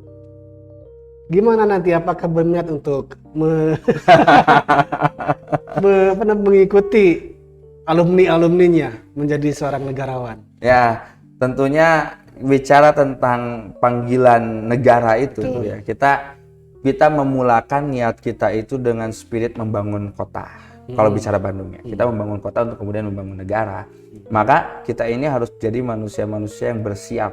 Gimana nanti, apakah berminat untuk mengikuti alumni-alumninya menjadi seorang negarawan? Ya, tentunya bicara tentang panggilan negara itu ya, kita memulakan niat kita itu dengan spirit membangun kota. Kalau bicara Bandung ya, kita membangun kota untuk kemudian membangun negara. Maka kita ini harus jadi manusia-manusia yang bersiap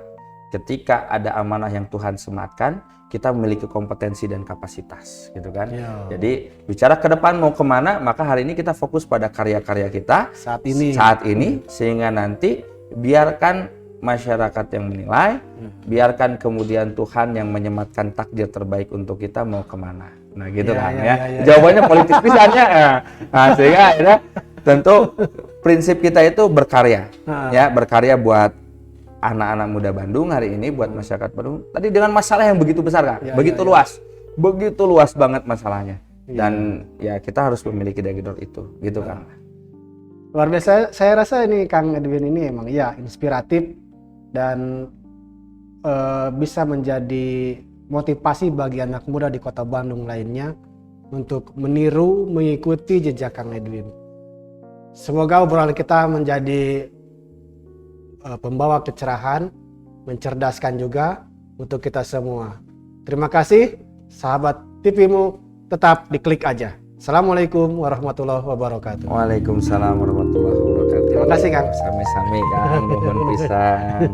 ketika ada amanah yang Tuhan sematkan, kita memiliki kompetensi dan kapasitas, gitu kan. Jadi bicara ke depan mau kemana, maka hari ini kita fokus pada karya-karya kita saat ini, sehingga nanti biarkan masyarakat yang menilai, biarkan kemudian Tuhan yang menyematkan takdir terbaik untuk kita mau kemana. Nah gitu kan ya. Jawabannya politis pisannya. Nah sehingga ya, tentu prinsip kita itu berkarya, ya, berkarya buat anak-anak muda Bandung hari ini, buat masyarakat Bandung. Tadi dengan masalah yang begitu besar kan, begitu luas banget masalahnya. Dan ya kita harus memiliki dagidor itu, gitu kan. Luar biasa, saya rasa ini Kang Edwin ini emang ya inspiratif dan bisa menjadi motivasi bagi anak muda di Kota Bandung lainnya untuk meniru, mengikuti jejak Kang Edwin. Semoga obrolan kita menjadi pembawa kecerahan, mencerdaskan juga untuk kita semua. Terima kasih, sahabat TVmu, tetap diklik aja. Assalamualaikum warahmatullahi wabarakatuh. Waalaikumsalam warahmatullahi wabarakatuh. Terima kasih Kang. Sami-sami Kang, nuhun pisan.